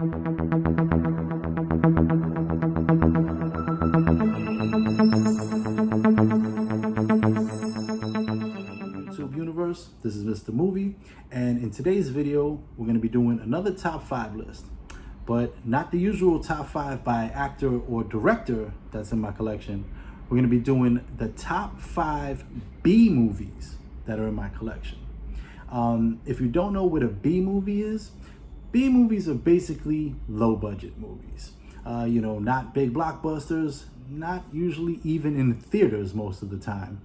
YouTube universe, this is Mr. Movie, and in today's video we're going to be doing another top 5 list, but not the usual top 5 by actor or director that's in my collection. We're going to be doing the top 5 B movies that are in my collection. If you don't know what a B movie is, B movies are basically low budget movies. Not big blockbusters, not usually even in theaters most of the time.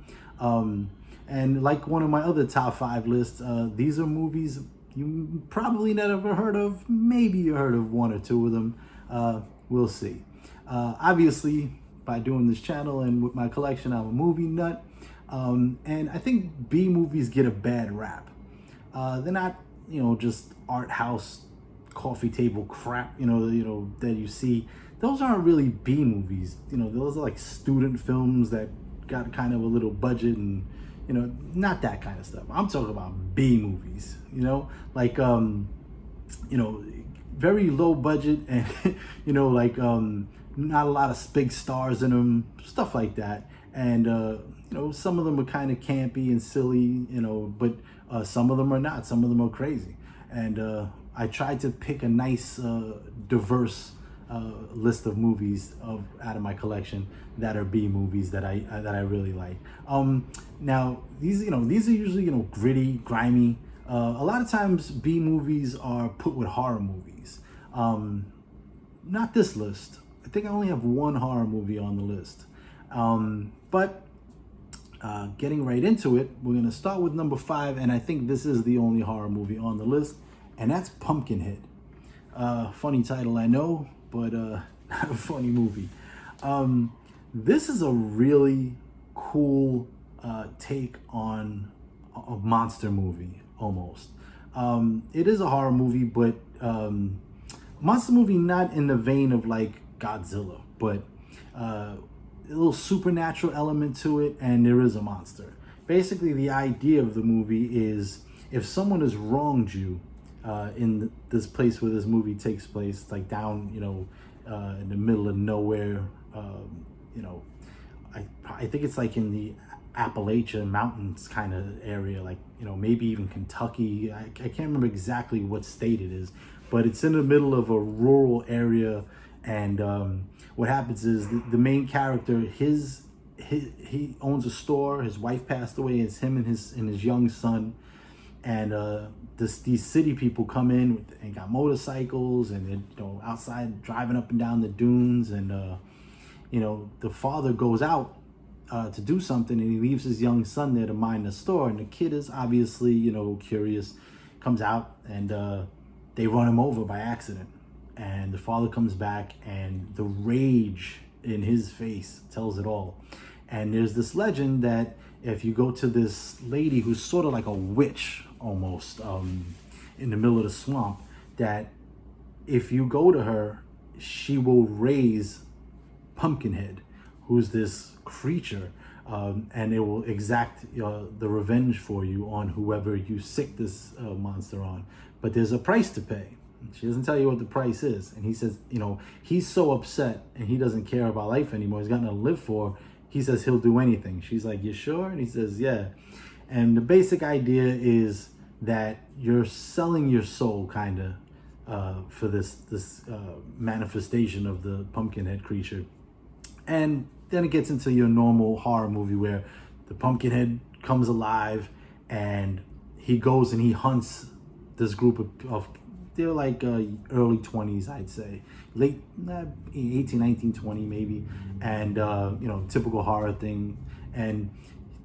And like one of my other top 5 lists, these are movies you probably never heard of. Maybe you heard of one or two of them. We'll see. Obviously, by doing this channel and with my collection, I'm a movie nut. And I think B movies get a bad rap. They're not, just art house, coffee table crap, that you see. Those aren't really B movies. Those are like student films that got kind of a little budget and, not that kind of stuff. I'm talking about B movies, very low budget and, not a lot of big stars in them, stuff like that. And, some of them are kind of campy and silly, but some of them are not. Some of them are crazy. And I tried to pick a nice, diverse list of movies out of my collection that are B movies that I really like. Now these are usually gritty, grimy. A lot of times B movies are put with horror movies. Not this list. I think I only have one horror movie on the list. But getting right into it, we're gonna start with number 5, and I think this is the only horror movie on the list, and that's Pumpkinhead. Funny title, I know, but not a funny movie. This is a really cool take on a monster movie, almost. It is a horror movie, but monster movie not in the vein of like Godzilla, but a little supernatural element to it, and there is a monster. Basically, the idea of the movie is if someone has wronged you in this place where this movie takes place, like down, in the middle of nowhere, I think it's like in the Appalachian Mountains kind of area, like, maybe even Kentucky. I can't remember exactly what state it is, but it's in the middle of a rural area. And what happens is the main character, he owns a store. His wife passed away. It's him and his young son. And these city people come in and got motorcycles, and they're outside driving up and down the dunes. And the father goes out to do something, and he leaves his young son there to mind the store. And the kid is obviously curious, comes out, and they run him over by accident. And the father comes back, and the rage in his face tells it all. And there's this legend that if you go to this lady who's sort of like a witch almost, in the middle of the swamp, that if you go to her, she will raise Pumpkinhead, who's this creature, and it will exact the revenge for you on whoever you sick this monster on. But there's a price to pay. She doesn't tell you what the price is. And he says, he's so upset and he doesn't care about life anymore. He's got nothing to live for. He says he'll do anything. She's like, you sure? And he says, yeah. And the basic idea is that you're selling your soul kind of for this manifestation of the Pumpkinhead creature. And then it gets into your normal horror movie where the Pumpkinhead comes alive and he goes and he hunts this group of they're like early 20s, I'd say, late 18, 19, 20 maybe, and typical horror thing. And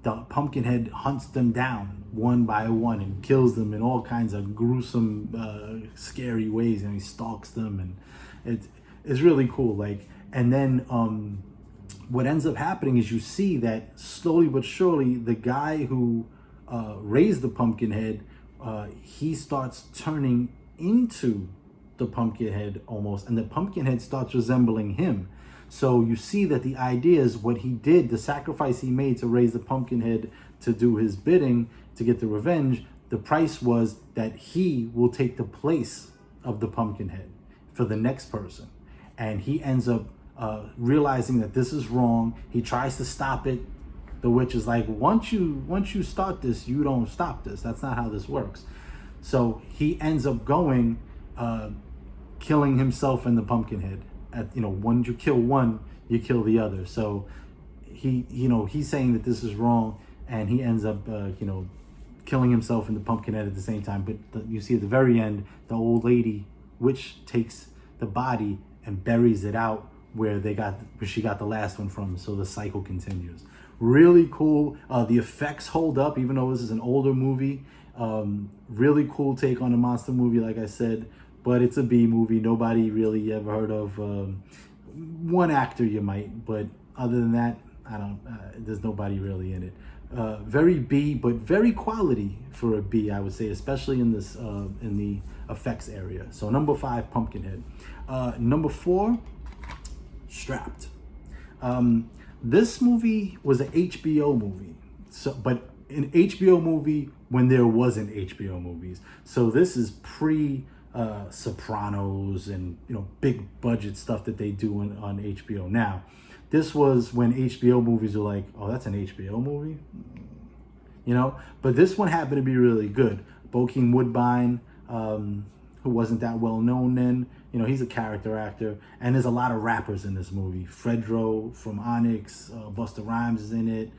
the Pumpkinhead hunts them down one by one and kills them in all kinds of gruesome, scary ways, and he stalks them, and it's really cool. And then what ends up happening is you see that slowly but surely the guy who raised the Pumpkinhead, he starts turning into the Pumpkinhead almost, and the Pumpkinhead starts resembling him. So you see that the idea is what he did, the sacrifice he made to raise the Pumpkinhead to do his bidding, to get the revenge, the price was that he will take the place of the Pumpkinhead. for the next person. And he ends up realizing that this is wrong. He tries to stop it. The witch is like, once you start this, you don't stop this. That's not how this works. So he ends up going, killing himself and the Pumpkinhead. When you kill one, you kill the other. So he's saying that this is wrong, and he ends up, killing himself and the Pumpkinhead at the same time. But you see at the very end, the old lady witch takes the body and buries it out where she got the last one from. So the cycle continues. Really cool. The effects hold up, even though this is an older movie. Really cool take on a monster movie, like I said, but it's a B movie. Nobody really ever heard of. One actor you might, but other than that, there's nobody really in it. Very B, but very quality for a B, I would say, especially in this in the effects area. So number 5, Pumpkinhead. Number 4, Strapped. This movie was an HBO movie, but an HBO movie when there wasn't HBO movies. So this is pre Sopranos and big budget stuff that they do on HBO now. This was when HBO movies were like, oh, that's an HBO movie, But this one happened to be really good. Bokeem Woodbine, who wasn't that well known then, he's a character actor, and there's a lot of rappers in this movie. Fredro from Onyx, Busta Rhymes is in it.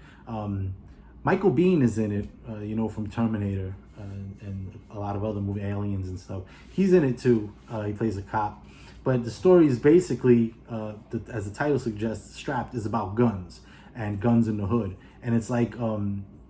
Michael Biehn is in it, from Terminator and a lot of other movies, Aliens and stuff. He's in it too. He plays a cop. But the story is basically, as the title suggests, Strapped is about guns and guns in the hood. And it's like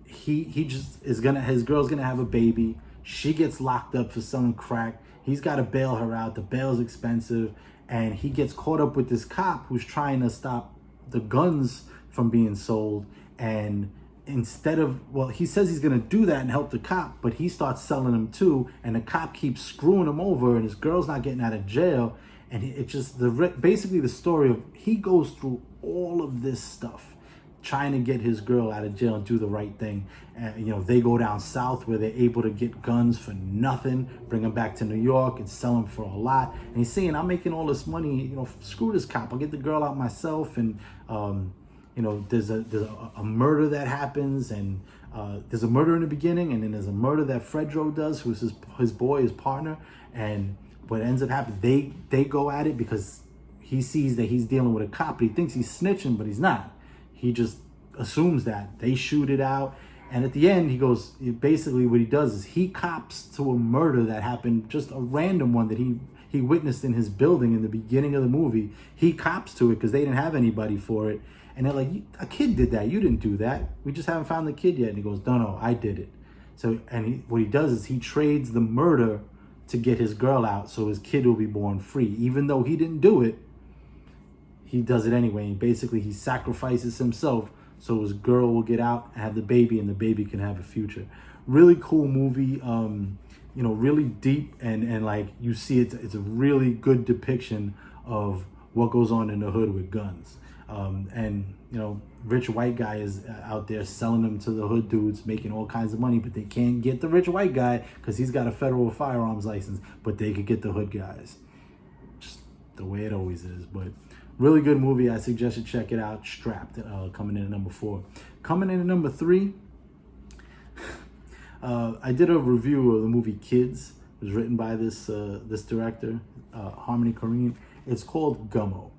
he just is his girl's gonna have a baby. She gets locked up for selling crack. He's got to bail her out. The bail's expensive, and he gets caught up with this cop who's trying to stop the guns from being sold. And instead of, he says he's gonna do that and help the cop, but he starts selling them too. And the cop keeps screwing him over, and his girl's not getting out of jail. And it just basically the story of he goes through all of this stuff, trying to get his girl out of jail and do the right thing. And they go down south where they're able to get guns for nothing, bring them back to New York and sell them for a lot. And he's saying, I'm making all this money, screw this cop, I'll get the girl out myself. And there's a murder that happens, and there's a murder in the beginning, and then there's a murder that Fredro does, who's his boy, his partner. And what ends up happening, they go at it because he sees that he's dealing with a cop. He thinks he's snitching, but he's not. He just assumes that. They shoot it out. And at the end, basically what he does is he cops to a murder that happened, just a random one that he witnessed in his building in the beginning of the movie. He cops to it because they didn't have anybody for it. And they're like, a kid did that. You didn't do that. We just haven't found the kid yet. And he goes, no, I did it. So, and what he does is he trades the murder to get his girl out so his kid will be born free. Even though he didn't do it, he does it anyway. And basically he sacrifices himself so his girl will get out and have the baby, and the baby can have a future. Really cool movie, really deep, and like you see it's a really good depiction of what goes on in the hood with guns. And rich white guy is out there selling them to the hood dudes, making all kinds of money, but they can't get the rich white guy because he's got a federal firearms license, but they could get the hood guys. Just the way it always is. But really good movie. I suggest you check it out. Strapped, coming in at number 4. Coming in at number 3, I did a review of the movie Kids. It was written by this director, Harmony Korine. It's called Gumo.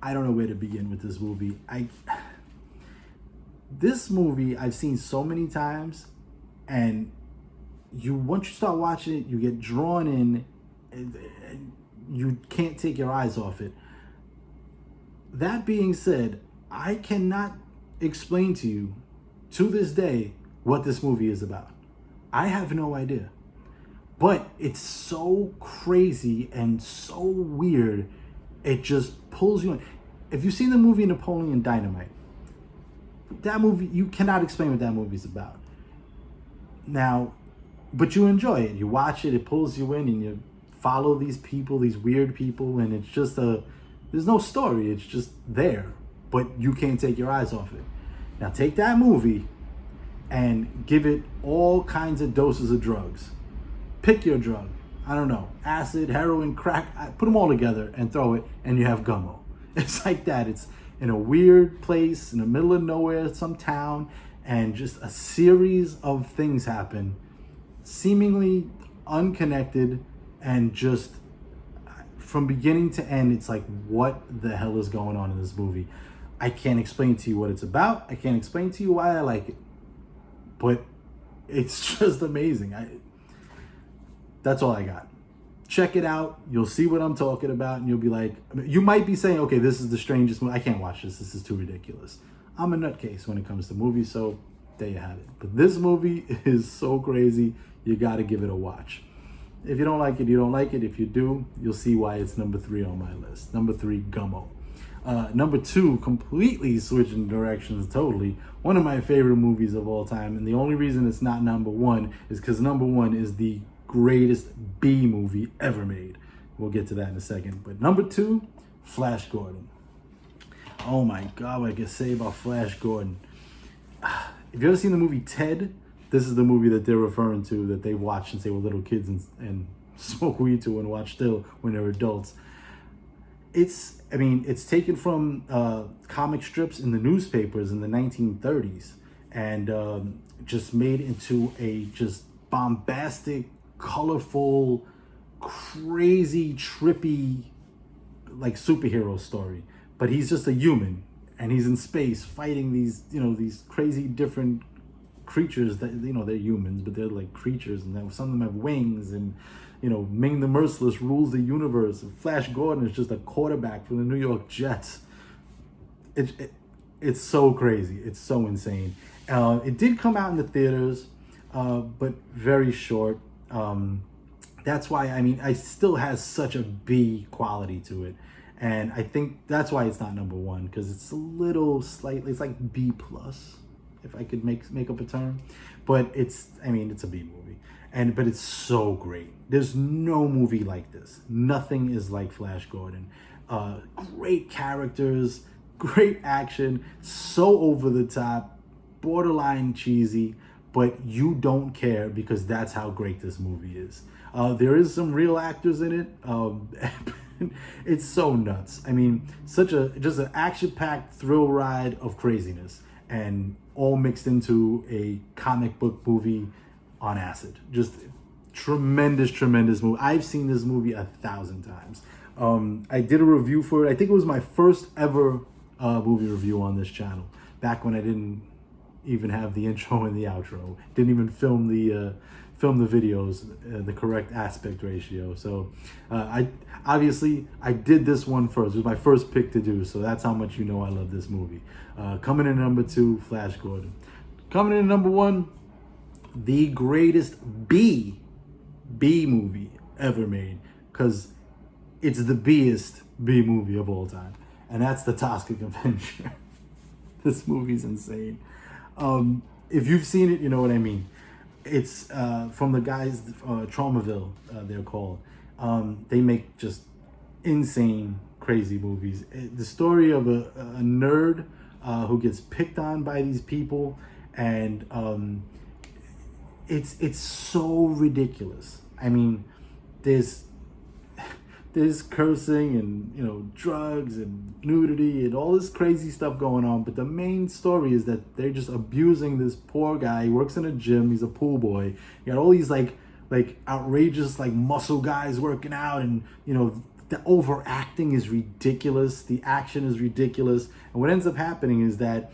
I don't know where to begin with this movie. This movie I've seen so many times, and once you start watching it, you get drawn in, and you can't take your eyes off it. That being said, I cannot explain to you to this day what this movie is about. I have no idea. But it's so crazy and so weird. It just pulls you in. If you've seen the movie Napoleon Dynamite, that movie, you cannot explain what that movie's about. Now, but you enjoy it. You watch it, it pulls you in, and you follow these people, these weird people, and it's just there's no story. It's just there, but you can't take your eyes off it. Now take that movie and give it all kinds of doses of drugs. Pick your drug. I don't know, acid, heroin, crack, put them all together and throw it, and you have Gumo. It's like that. It's in a weird place in the middle of nowhere, some town, and just a series of things happen, seemingly unconnected, and just from beginning to end, it's like, what the hell is going on in this movie? I can't explain to you what it's about. I can't explain to you why I like it, but it's just amazing. That's all I got. Check it out. You'll see what I'm talking about, and you'll be like, you might be saying, okay, this is the strangest movie. I can't watch this. This is too ridiculous. I'm a nutcase when it comes to movies, so there you have it. But this movie is so crazy, you got to give it a watch. If you don't like it, you don't like it. If you do, you'll see why it's number 3 on my list. Number 3, Gumo. Number 2, completely switching directions totally. One of my favorite movies of all time. And the only reason it's not number 1 is because number 1 is the greatest B movie ever made. We'll get to that in a second. But number 2, Flash Gordon. Oh my God, what I can say about Flash Gordon. If you ever seen the movie Ted, this is the movie that they're referring to, that they watched since they were little kids and smoke weed to and watch still when they're adults. It's taken from comic strips in the newspapers in the 1930s and just made into a just bombastic, colorful, crazy, trippy, like superhero story. But he's just a human, and he's in space fighting these crazy different creatures that, they're humans, but they're like creatures, and some of them have wings, and Ming the Merciless rules the universe. Flash Gordon is just a quarterback for the New York Jets. It's so crazy. It's so insane. It did come out in the theaters, but very short. That's why, it still has such a B quality to it. And I think that's why it's not number 1, because it's a little slightly, it's like B plus, if I could make up a term. But it's a B movie. But it's so great. There's no movie like this. Nothing is like Flash Gordon. Great characters, great action, so over the top, borderline cheesy, but you don't care because that's how great this movie is. There is some real actors in it. It's so nuts. Just an action-packed thrill ride of craziness, and all mixed into a comic book movie on acid. Just tremendous movie. I've seen this movie 1,000 times. I did a review for it. I think it was my first ever movie review on this channel, back when I didn't even have the intro and the outro. Didn't even film the videos, the correct aspect ratio. So I did this one first. It was my first pick to do, so that's how much I love this movie. Coming in number 2, Flash Gordon. Coming in number 1, the greatest B movie ever made, because it's the B-est B movie of all time, and that's The Toxic Avenger. This movie's insane. If you've seen it, you know what I mean. It's from the guys, Traumaville, they're called. They make just insane, crazy movies. The story of a nerd who gets picked on by these people, and it's so ridiculous. There's cursing and drugs and nudity and all this crazy stuff going on, but the main story is that they're just abusing this poor guy. He works in a gym. He's a pool boy. You got all these like outrageous muscle guys working out, and the overacting is ridiculous. The action is ridiculous, and what ends up happening is that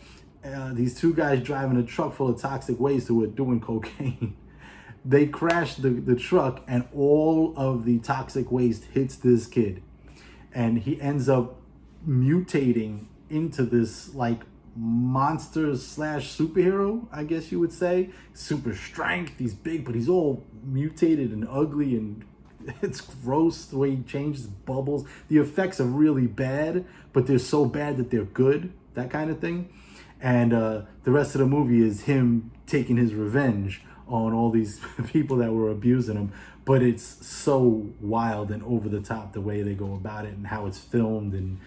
these 2 guys driving a truck full of toxic waste who are doing cocaine. They crash the truck, and all of the toxic waste hits this kid, and he ends up mutating into this monster / superhero, I guess you would say. Super strength, he's big, but he's all mutated and ugly, and it's gross the way he changes, bubbles. The effects are really bad, but they're so bad that they're good, that kind of thing. And the rest of the movie is him taking his revenge on all these people that were abusing him. But it's so wild and over the top the way they go about it and how it's filmed, and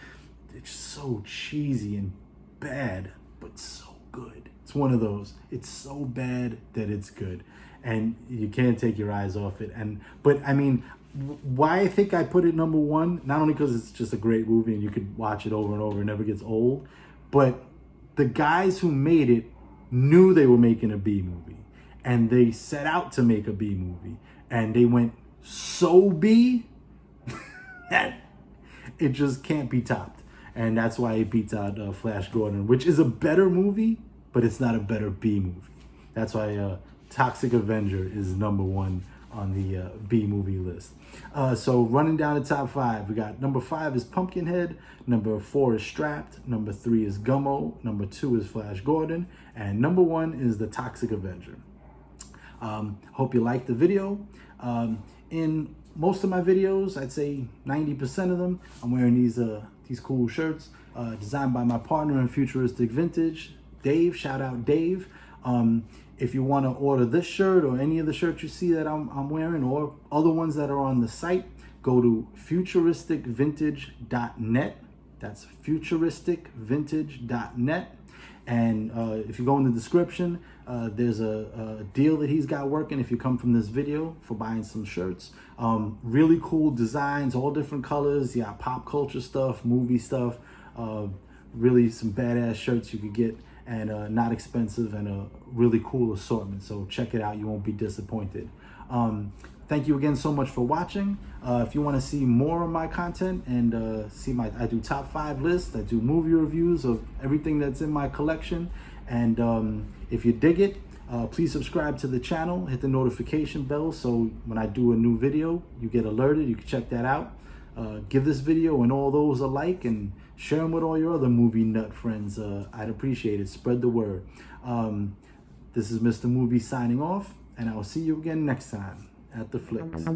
it's so cheesy and bad, but so good. It's one of those. It's so bad that it's good, and you can't take your eyes off it. But why I think I put it number one, not only because it's just a great movie and you could watch it over and over, it never gets old, but the guys who made it knew they were making a B movie, and they set out to make a B movie, and they went so B that it just can't be topped. And that's why it beats out Flash Gordon, which is a better movie, but it's not a better B movie. That's why Toxic Avenger is number one on the B movie list. So running down the top five, we got number 5 is Pumpkinhead, number 4 is Strapped, number 3 is Gumo, number 2 is Flash Gordon, and number 1 is the Toxic Avenger. Hope you liked the video. In most of my videos, I'd say 90% of them, I'm wearing these cool shirts designed by my partner in Futuristic Vintage, Dave. Shout out Dave. If you want to order this shirt or any of the shirts you see that I'm wearing, or other ones that are on the site, go to futuristicvintage.net. That's futuristicvintage.net. And if you go in the description, there's a deal that he's got working if you come from this video for buying some shirts. Really cool designs, all different colors. Yeah, pop culture stuff, movie stuff. Really some badass shirts you could get, and not expensive, and a really cool assortment. So check it out. You won't be disappointed. Thank you again so much for watching. If you want to see more of my content and I do top 5 lists, I do movie reviews of everything that's in my collection. And if you dig it, please subscribe to the channel, hit the notification bell, so when I do a new video, you get alerted. You can check that out. Give this video and all those a like, and share them with all your other movie nut friends. I'd appreciate it. Spread the word. This is Mr. Movie signing off, and I will see you again next time at the Flicks.